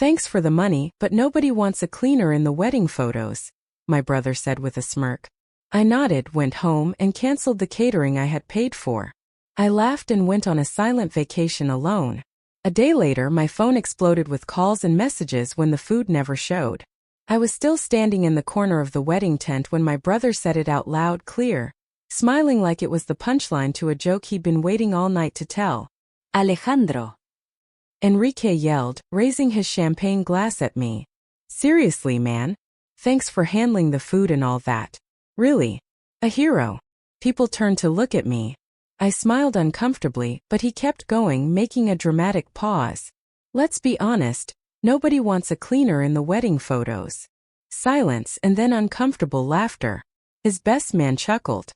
Thanks for the money, but nobody wants a cleaner in the wedding photos, my brother said with a smirk. I nodded, went home, and canceled the catering I had paid for. I laughed and went on a silent vacation alone. A day later, my phone exploded with calls and messages when the food never showed. I was still standing in the corner of the wedding tent when my brother said it out loud, clear, smiling like it was the punchline to a joke he'd been waiting all night to tell. Alejandro. Enrique yelled, raising his champagne glass at me. Seriously, man. Thanks for handling the food and all that. Really. A hero. People turned to look at me. I smiled uncomfortably, but he kept going, making a dramatic pause. Let's be honest, nobody wants a cleaner in the wedding photos. Silence and then uncomfortable laughter. His best man chuckled.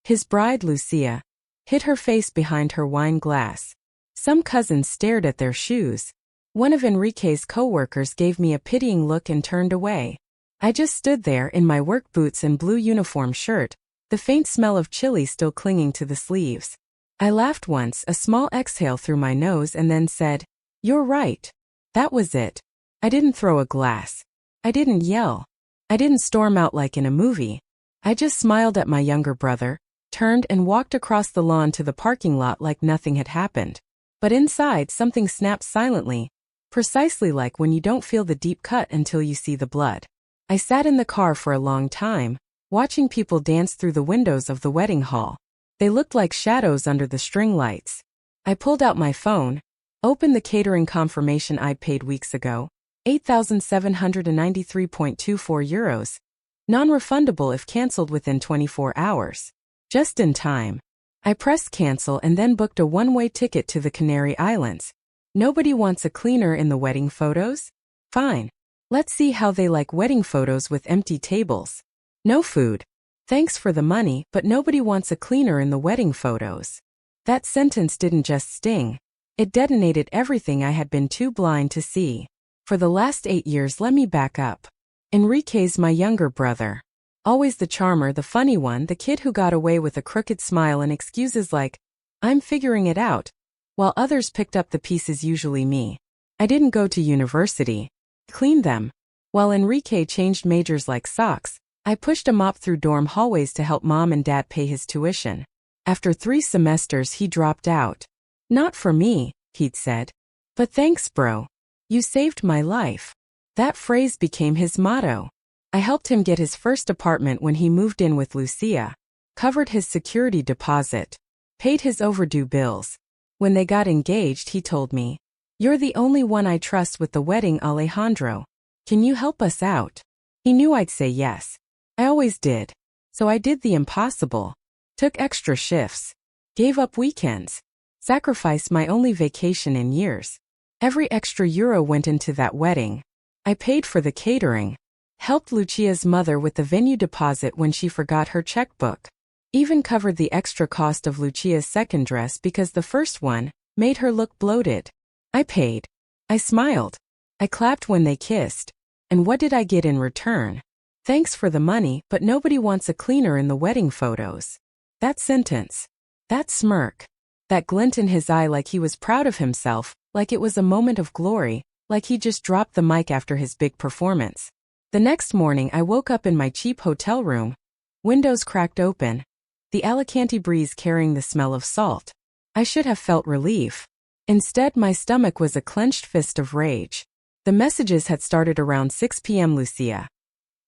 His bride, Lucia, hid her face behind her wine glass. Some cousins stared at their shoes. One of Enrique's co-workers gave me a pitying look and turned away. I just stood there in my work boots and blue uniform shirt, the faint smell of chili still clinging to the sleeves. I laughed once, a small exhale through my nose, and then said, "You're right." That was it. I didn't throw a glass. I didn't yell. I didn't storm out like in a movie. I just smiled at my younger brother, turned and walked across the lawn to the parking lot like nothing had happened. But inside, something snapped silently, precisely like when you don't feel the deep cut until you see the blood. I sat in the car for a long time, watching people dance through the windows of the wedding hall. They looked like shadows under the string lights. I pulled out my phone, opened the catering confirmation I'd paid weeks ago, €8,793.24, non-refundable if cancelled within 24 hours. Just in time. I pressed cancel and then booked a one-way ticket to the Canary Islands. Nobody wants a cleaner in the wedding photos? Fine. Let's see how they like wedding photos with empty tables. No food. Thanks for the money, but nobody wants a cleaner in the wedding photos. That sentence didn't just sting. It detonated everything I had been too blind to see. For the last 8 years, let me back up. Enrique's my younger brother. Always the charmer, the funny one, the kid who got away with a crooked smile and excuses like, "I'm figuring it out," while others picked up the pieces, usually me. I didn't go to university. Cleaned them. While Enrique changed majors like socks, I pushed a mop through dorm hallways to help mom and dad pay his tuition. After 3 semesters, he dropped out. "Not for me," he'd said. "But thanks, bro. You saved my life." That phrase became his motto. I helped him get his first apartment when he moved in with Lucia, covered his security deposit, paid his overdue bills. When they got engaged, he told me, "You're the only one I trust with the wedding, Alejandro. Can you help us out?" He knew I'd say yes. I always did. So I did the impossible. Took extra shifts. Gave up weekends. Sacrificed my only vacation in years. Every extra euro went into that wedding. I paid for the catering. Helped Lucia's mother with the venue deposit when she forgot her checkbook. Even covered the extra cost of Lucia's second dress because the first one made her look bloated. I paid. I smiled. I clapped when they kissed. And what did I get in return? Thanks for the money, but nobody wants a cleaner in the wedding photos. That sentence. That smirk. That glint in his eye like he was proud of himself, like it was a moment of glory, like he just dropped the mic after his big performance. The next morning I woke up in my cheap hotel room, windows cracked open, the Alicante breeze carrying the smell of salt. I should have felt relief. Instead, my stomach was a clenched fist of rage. The messages had started around 6 p.m. Lucia.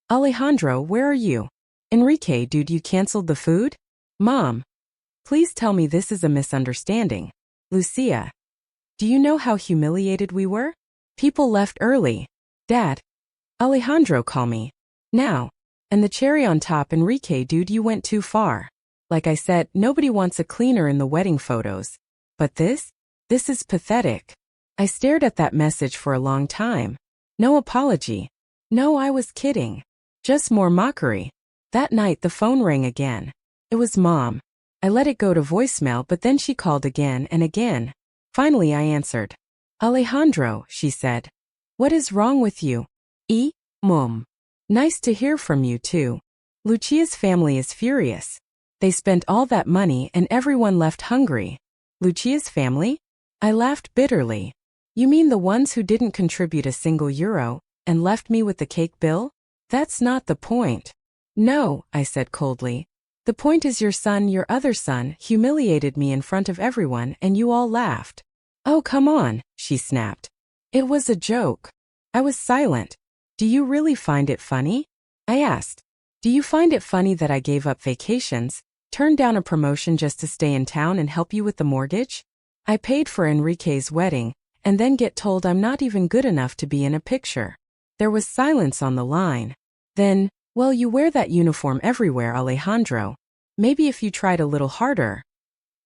"Alejandro, where are you?" "Enrique, dude, you canceled the food?" "Mom. Please tell me this is a misunderstanding." "Lucia. Do you know how humiliated we were? People left early." "Dad. Alejandro, call me. Now." And the cherry on top, "Enrique, dude, you went too far. Like I said, nobody wants a cleaner in the wedding photos. But this is pathetic." I stared at that message for a long time. No apology. No, I was kidding. Just more mockery. That night the phone rang again. It was Mom. I let it go to voicemail, but then she called again and again. Finally I answered. "Alejandro," she said. "What is wrong with you?" Mom. "Nice to hear from you too. Lucia's family is furious. They spent all that money and everyone left hungry." "Lucia's family?" I laughed bitterly. You mean the ones who didn't contribute a single euro and left me with the cake bill? That's not the point. No, I said coldly. The point is your other son, humiliated me in front of everyone and you all laughed. Oh, come on, she snapped. It was a joke. I was silent. Do you really find it funny? I asked. Do you find it funny that I gave up vacations, turned down a promotion just to stay in town and help you with the mortgage? I paid for Enrique's wedding, and then get told I'm not even good enough to be in a picture. There was silence on the line. Then, well, you wear that uniform everywhere, Alejandro. Maybe if you tried a little harder.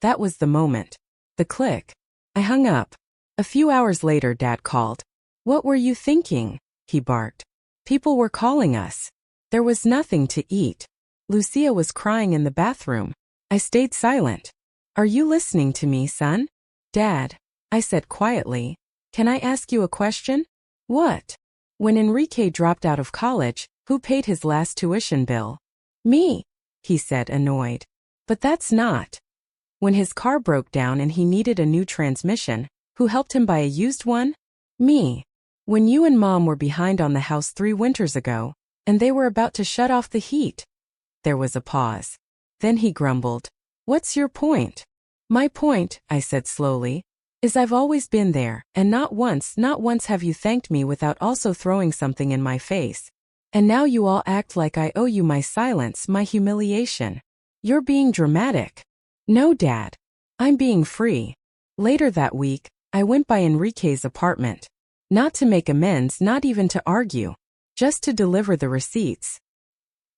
That was the moment. The click. I hung up. A few hours later, Dad called. What were you thinking? He barked. People were calling us. There was nothing to eat. Lucia was crying in the bathroom. I stayed silent. Are you listening to me, son? Dad, I said quietly. Can I ask you a question? What? When Enrique dropped out of college, who paid his last tuition bill? Me, he said, annoyed. But that's not. When his car broke down and he needed a new transmission, who helped him buy a used one? Me. When you and Mom were behind on the house 3 winters ago, and they were about to shut off the heat. There was a pause. Then he grumbled. What's your point? My point, I said slowly, is I've always been there, and not once have you thanked me without also throwing something in my face. And now you all act like I owe you my silence, my humiliation. You're being dramatic. No, Dad. I'm being free. Later that week, I went by Enrique's apartment. Not to make amends, not even to argue. Just to deliver the receipts.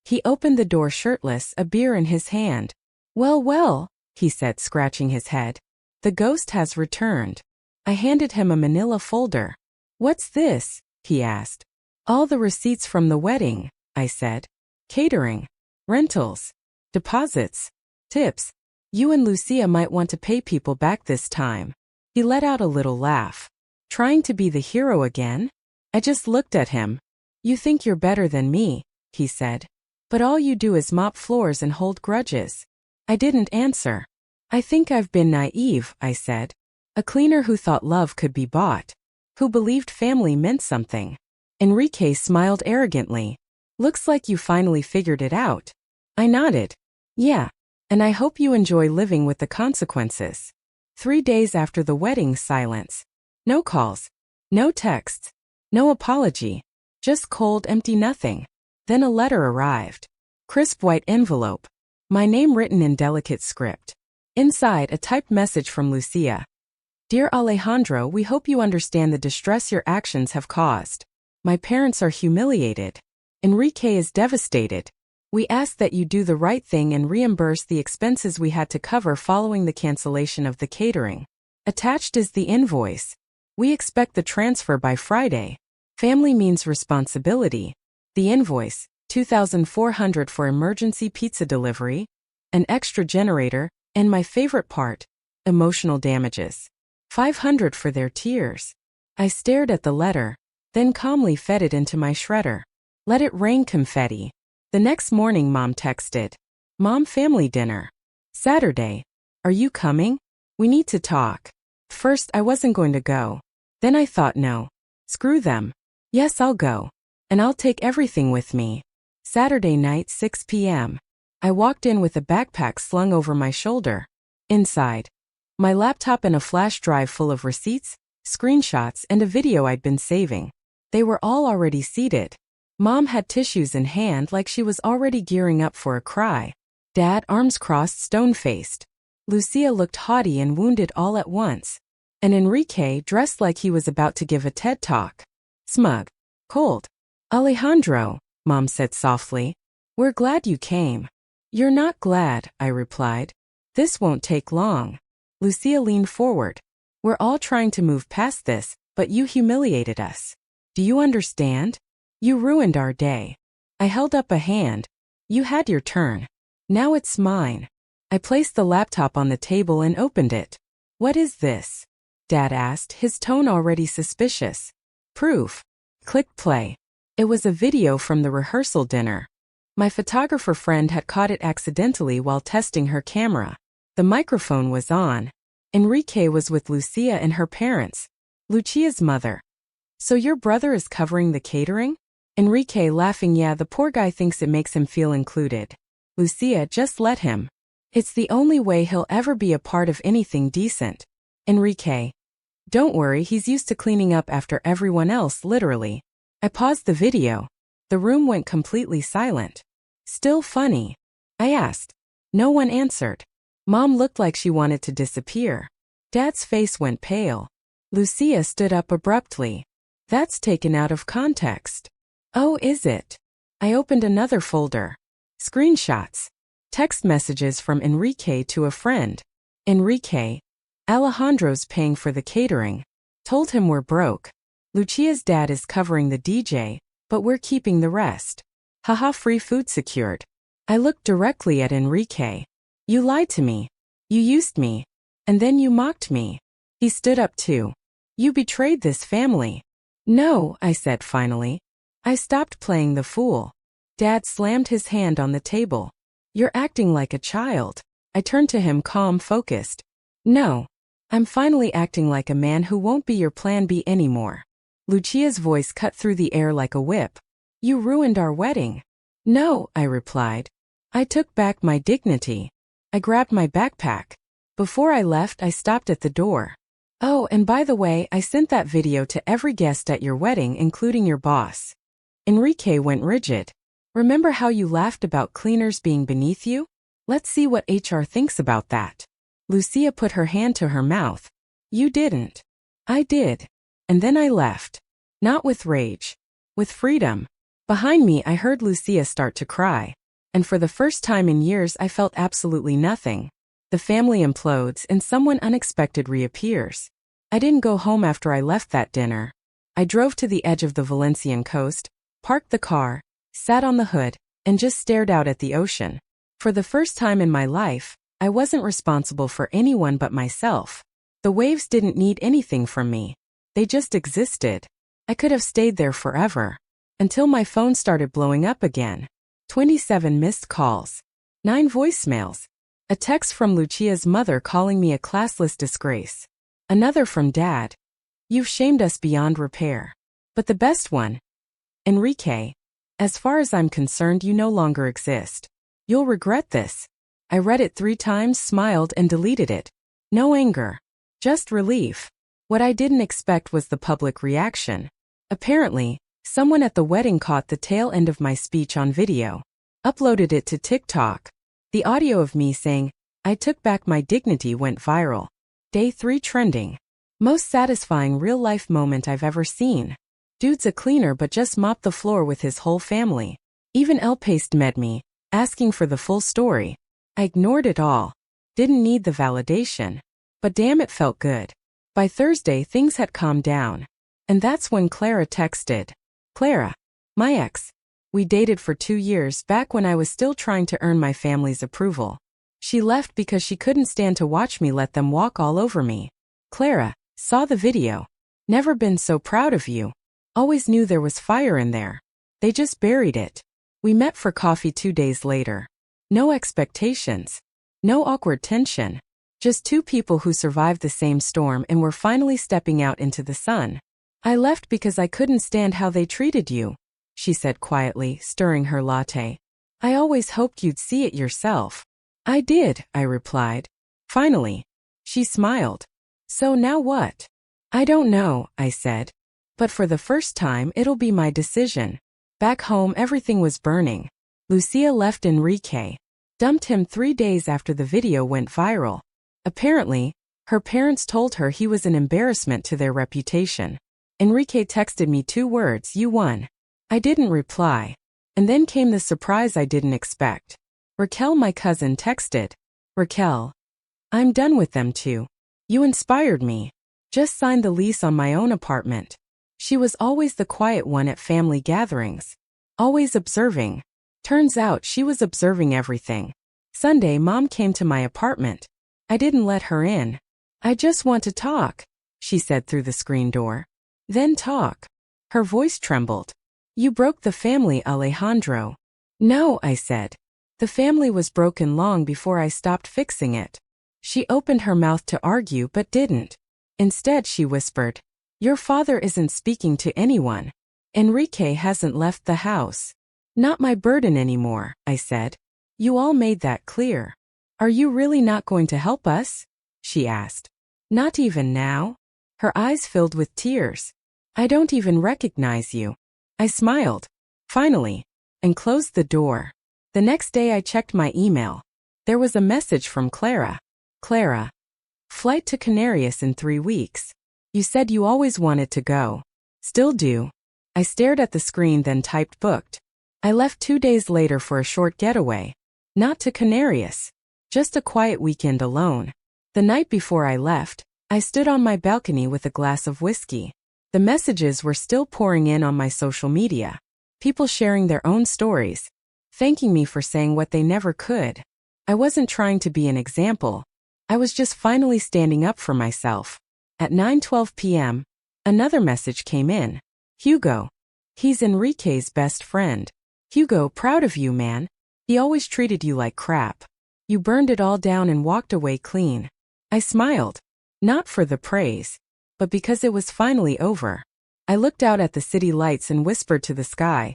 He opened the door shirtless, a beer in his hand. Well, he said, scratching his head. The ghost has returned. I handed him a manila folder. What's this? He asked. All the receipts from the wedding, I said. Catering, rentals, deposits, tips. You and Lucia might want to pay people back this time. He let out a little laugh. Trying to be the hero again? I just looked at him. You think you're better than me, he said. But all you do is mop floors and hold grudges. I didn't answer. I think I've been naive, I said. A cleaner who thought love could be bought. Who believed family meant something. Enrique smiled arrogantly. Looks like you finally figured it out. I nodded. Yeah, and I hope you enjoy living with the consequences. 3 days after the wedding, silence. No calls. No texts. No apology. Just cold, empty nothing. Then a letter arrived. Crisp white envelope. My name written in delicate script. Inside, a typed message from Lucia. Dear Alejandro, we hope you understand the distress your actions have caused. My parents are humiliated. Enrique is devastated. We ask that you do the right thing and reimburse the expenses we had to cover following the cancellation of the catering. Attached is the invoice. We expect the transfer by Friday. Family means responsibility. The invoice, $2,400 for emergency pizza delivery, an extra generator, and my favorite part, emotional damages. $500 for their tears. I stared at the letter, then calmly fed it into my shredder. Let it rain confetti. The next morning, Mom texted. Mom, family dinner. Saturday. Are you coming? We need to talk. First, I wasn't going to go. Then I thought, no. Screw them. Yes, I'll go. And I'll take everything with me. Saturday night, 6 p.m. I walked in with a backpack slung over my shoulder. Inside, my laptop and a flash drive full of receipts, screenshots, and a video I'd been saving. They were all already seated. Mom had tissues in hand like she was already gearing up for a cry. Dad, arms crossed, stone-faced. Lucia looked haughty and wounded all at once. And Enrique dressed like he was about to give a TED Talk. Smug. Cold. Alejandro, Mom said softly. We're glad you came. You're not glad, I replied. This won't take long. Lucia leaned forward. We're all trying to move past this, but you humiliated us. Do you understand? You ruined our day. I held up a hand. You had your turn. Now it's mine. I placed the laptop on the table and opened it. What is this? Dad asked, his tone already suspicious. Proof. Click play. It was a video from the rehearsal dinner. My photographer friend had caught it accidentally while testing her camera. The microphone was on. Enrique was with Lucia and her parents. Lucia's mother. So your brother is covering the catering? Enrique laughing. Yeah, the poor guy thinks it makes him feel included. Lucia, just let him. It's the only way he'll ever be a part of anything decent. Enrique. Don't worry, he's used to cleaning up after everyone else, literally. I paused the video. The room went completely silent. Still funny? I asked. No one answered. Mom looked like she wanted to disappear. Dad's face went pale. Lucia stood up abruptly. That's taken out of context. Oh, is it? I opened another folder. Screenshots. Text messages from Enrique to a friend. Enrique. Alejandro's paying for the catering. Told him we're broke. Lucia's dad is covering the DJ, but we're keeping the rest. Haha, free food secured. I looked directly at Enrique. You lied to me. You used me. And then you mocked me. He stood up too. You betrayed this family. No, I said finally. I stopped playing the fool. Dad slammed his hand on the table. You're acting like a child. I turned to him, calm, focused. No. I'm finally acting like a man who won't be your plan B anymore. Lucia's voice cut through the air like a whip. You ruined our wedding. No, I replied. I took back my dignity. I grabbed my backpack. Before I left, I stopped at the door. Oh, and by the way, I sent that video to every guest at your wedding, including your boss. Enrique went rigid. Remember how you laughed about cleaners being beneath you? Let's see what HR thinks about that. Lucia put her hand to her mouth. You didn't. I did. And then I left. Not with rage. With freedom. Behind me, I heard Lucia start to cry. And for the first time in years, I felt absolutely nothing. The family implodes and someone unexpected reappears. I didn't go home after I left that dinner. I drove to the edge of the Valencian coast, parked the car, sat on the hood, and just stared out at the ocean. For the first time in my life, I wasn't responsible for anyone but myself. The waves didn't need anything from me. They just existed. I could have stayed there forever. Until my phone started blowing up again. 27 missed calls. 9 voicemails. A text from Lucia's mother calling me a classless disgrace. Another from Dad. You've shamed us beyond repair. But the best one. Enrique. As far as I'm concerned, you no longer exist. You'll regret this. I read it 3 times, smiled, and deleted it. No anger. Just relief. What I didn't expect was the public reaction. Apparently, someone at the wedding caught the tail end of my speech on video. Uploaded it to TikTok. The audio of me saying, I took back my dignity went viral. Day 3 trending. Most satisfying real-life moment I've ever seen. Dude's a cleaner but just mopped the floor with his whole family. Even El Paste met me, asking for the full story. I ignored it all. Didn't need the validation. But damn, it felt good. By Thursday, things had calmed down. And that's when Clara texted. Clara. My ex. We dated for 2 years back when I was still trying to earn my family's approval. She left because she couldn't stand to watch me let them walk all over me. Clara. Saw the video. Never been so proud of you. Always knew there was fire in there. They just buried it. We met for coffee 2 days later. No expectations. No awkward tension. Just 2 people who survived the same storm and were finally stepping out into the sun. I left because I couldn't stand how they treated you, she said quietly, stirring her latte. I always hoped you'd see it yourself. I did, I replied. Finally. She smiled. So now what? I don't know, I said. But for the first time, it'll be my decision. Back home, everything was burning. Lucia left Enrique. Dumped him 3 days after the video went viral. Apparently, her parents told her he was an embarrassment to their reputation. Enrique texted me 2 words, you won. I didn't reply. And then came the surprise I didn't expect. Raquel, my cousin, texted. Raquel. I'm done with them too. You inspired me. Just signed the lease on my own apartment. She was always the quiet one at family gatherings. Always observing. Turns out she was observing everything. Sunday, Mom came to my apartment. I didn't let her in. I just want to talk, she said through the screen door. Then talk. Her voice trembled. You broke the family, Alejandro. No, I said. The family was broken long before I stopped fixing it. She opened her mouth to argue but didn't. Instead, she whispered, Your father isn't speaking to anyone. Enrique hasn't left the house. Not my burden anymore, I said. You all made that clear. Are you really not going to help us? She asked. Not even now? Her eyes filled with tears. I don't even recognize you. I smiled. Finally. And closed the door. The next day I checked my email. There was a message from Clara. Clara. Flight to Canarias in 3 weeks. You said you always wanted to go. Still do. I stared at the screen then typed booked. I left 2 days later for a short getaway. Not to Canarias. Just a quiet weekend alone. The night before I left, I stood on my balcony with a glass of whiskey. The messages were still pouring in on my social media. People sharing their own stories. Thanking me for saying what they never could. I wasn't trying to be an example. I was just finally standing up for myself. At 9:12 p.m., another message came in. Hugo. He's Enrique's best friend. Hugo, proud of you, man. He always treated you like crap. You burned it all down and walked away clean. I smiled. Not for the praise, but because it was finally over. I looked out at the city lights and whispered to the sky.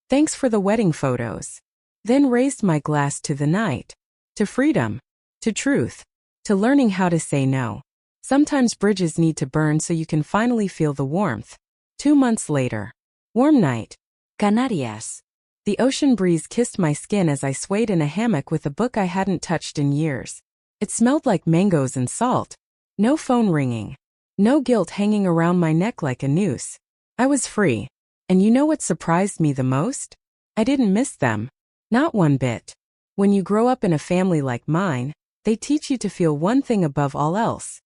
Thanks for the wedding photos. Then raised my glass to the night. To freedom. To truth. To learning how to say no. Sometimes bridges need to burn so you can finally feel the warmth. 2 months later. Warm night. Canarias. The ocean breeze kissed my skin as I swayed in a hammock with a book I hadn't touched in years. It smelled like mangoes and salt. No phone ringing. No guilt hanging around my neck like a noose. I was free. And you know what surprised me the most? I didn't miss them. Not one bit. When you grow up in a family like mine, they teach you to feel one thing above all else.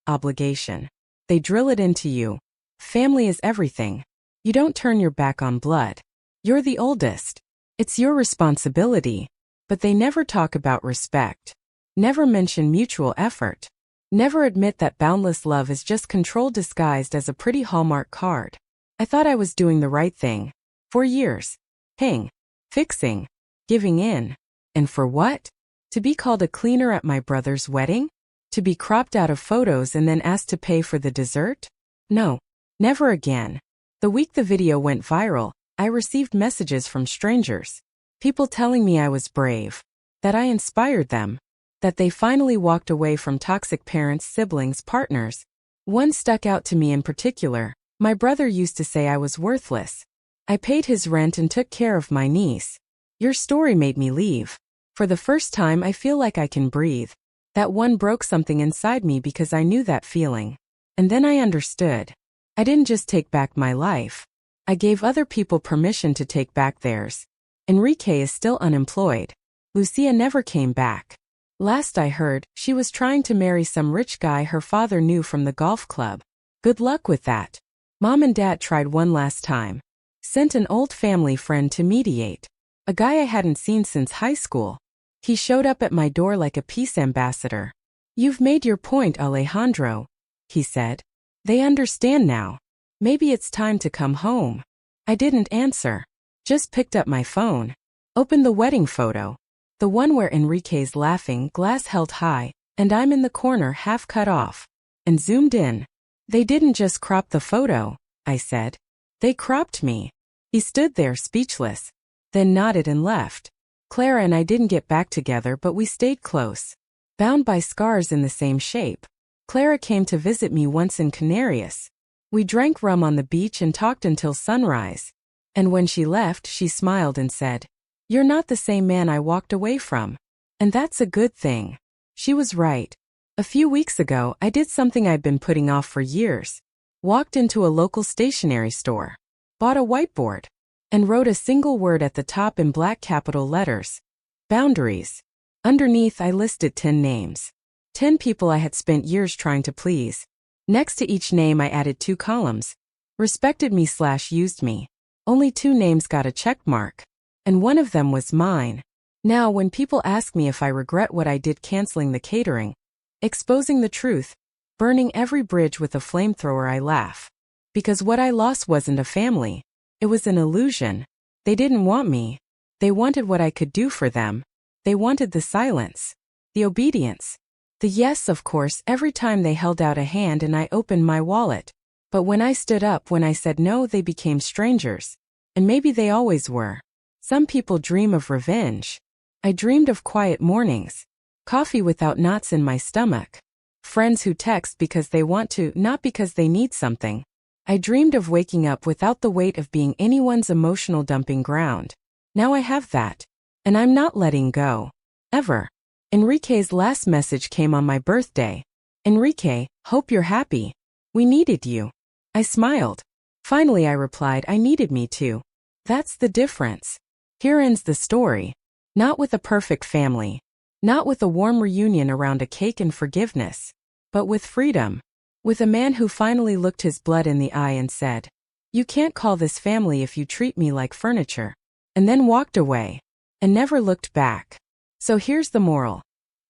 Obligation. They drill it into you. Family is everything. You don't turn your back on blood. You're the oldest. It's your responsibility. But they never talk about respect. Never mention mutual effort. Never admit that boundless love is just control disguised as a pretty Hallmark card. I thought I was doing the right thing. For years. Paying. Fixing. Giving in. And for what? To be called a cleaner at my brother's wedding? To be cropped out of photos and then asked to pay for the dessert? No. Never again. The week the video went viral, I received messages from strangers. People telling me I was brave. That I inspired them. That they finally walked away from toxic parents, siblings, partners. One stuck out to me in particular. My brother used to say I was worthless. I paid his rent and took care of my niece. Your story made me leave. For the first time I feel like I can breathe. That one broke something inside me because I knew that feeling. And then I understood. I didn't just take back my life. I gave other people permission to take back theirs. Enrique is still unemployed. Lucia never came back. Last I heard, she was trying to marry some rich guy her father knew from the golf club. Good luck with that. Mom and Dad tried one last time. Sent an old family friend to mediate. A guy I hadn't seen since high school. He showed up at my door like a peace ambassador. You've made your point, Alejandro, he said. They understand now. Maybe it's time to come home. I didn't answer. Just picked up my phone. Opened the wedding photo. The one where Enrique's laughing, glass held high, and I'm in the corner half cut off. And zoomed in. They didn't just crop the photo, I said. They cropped me. He stood there speechless. Then nodded and left. Clara and I didn't get back together, but we stayed close. Bound by scars in the same shape. Clara came to visit me once in Canarias. We drank rum on the beach and talked until sunrise. And when she left, she smiled and said, "You're not the same man I walked away from. And that's a good thing." She was right. A few weeks ago, I did something I'd been putting off for years. Walked into a local stationery store. Bought a whiteboard. And wrote a single word at the top in black capital letters. Boundaries. Underneath I listed 10 names. 10 people I had spent years trying to please. Next to each name I added 2 columns. Respected me/used me. Only 2 names got a check mark. And one of them was mine. Now when people ask me if I regret what I did canceling the catering, exposing the truth, burning every bridge with a flamethrower, I laugh. Because what I lost wasn't a family. It was an illusion. They didn't want me. They wanted what I could do for them. They wanted the silence. The obedience. The yes, of course, every time they held out a hand and I opened my wallet. But when I stood up, when I said no, they became strangers. And maybe they always were. Some people dream of revenge. I dreamed of quiet mornings. Coffee without knots in my stomach. Friends who text because they want to, not because they need something. I dreamed of waking up without the weight of being anyone's emotional dumping ground. Now I have that. And I'm not letting go. Ever. Enrique's last message came on my birthday. Enrique, hope you're happy. We needed you. I smiled. Finally I replied I needed me too. That's the difference. Here ends the story. Not with a perfect family. Not with a warm reunion around a cake and forgiveness. But with freedom. With a man who finally looked his blood in the eye and said, "You can't call this family if you treat me like furniture." And then walked away. And never looked back. So here's the moral.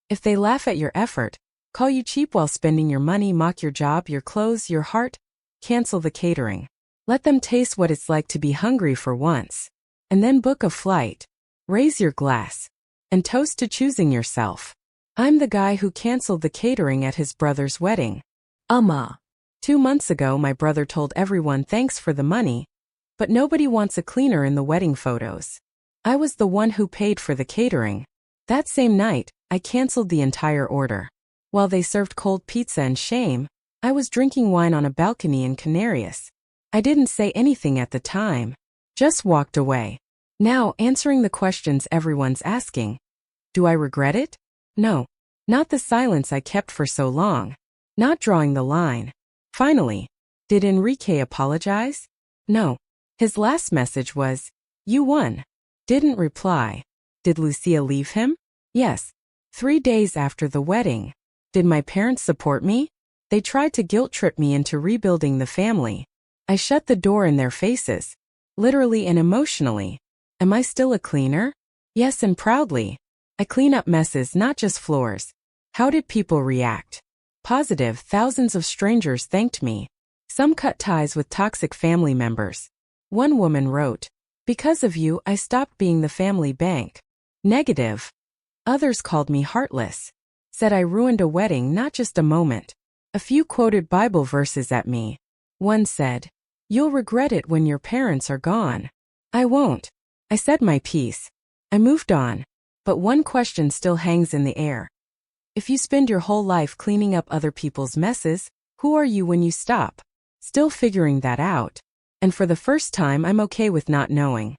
If they laugh at your effort, call you cheap while spending your money, mock your job, your clothes, your heart, cancel the catering. Let them taste what it's like to be hungry for once. And then book a flight. Raise your glass. And toast to choosing yourself. I'm the guy who canceled the catering at his brother's wedding. 2 months ago my brother told everyone thanks for the money, but nobody wants a cleaner in the wedding photos. I was the one who paid for the catering. That same night, I canceled the entire order. While they served cold pizza and shame, I was drinking wine on a balcony in Canarias. I didn't say anything at the time. Just walked away. Now, answering the questions everyone's asking. Do I regret it? No. Not the silence I kept for so long. Not drawing the line. Finally. Did Enrique apologize? No. His last message was, "You won." Didn't reply. Did Lucia leave him? Yes. 3 days after the wedding. Did my parents support me? They tried to guilt-trip me into rebuilding the family. I shut the door in their faces. Literally and emotionally. Am I still a cleaner? Yes, and proudly. I clean up messes, not just floors. How did people react? Positive. Thousands of strangers thanked me. Some cut ties with toxic family members. One woman wrote, "Because of you, I stopped being the family bank." Negative. Others called me heartless. Said I ruined a wedding, not just a moment. A few quoted Bible verses at me. One said, "You'll regret it when your parents are gone." I won't. I said my piece. I moved on. But one question still hangs in the air. If you spend your whole life cleaning up other people's messes, who are you when you stop? Still figuring that out. And for the first time, I'm okay with not knowing.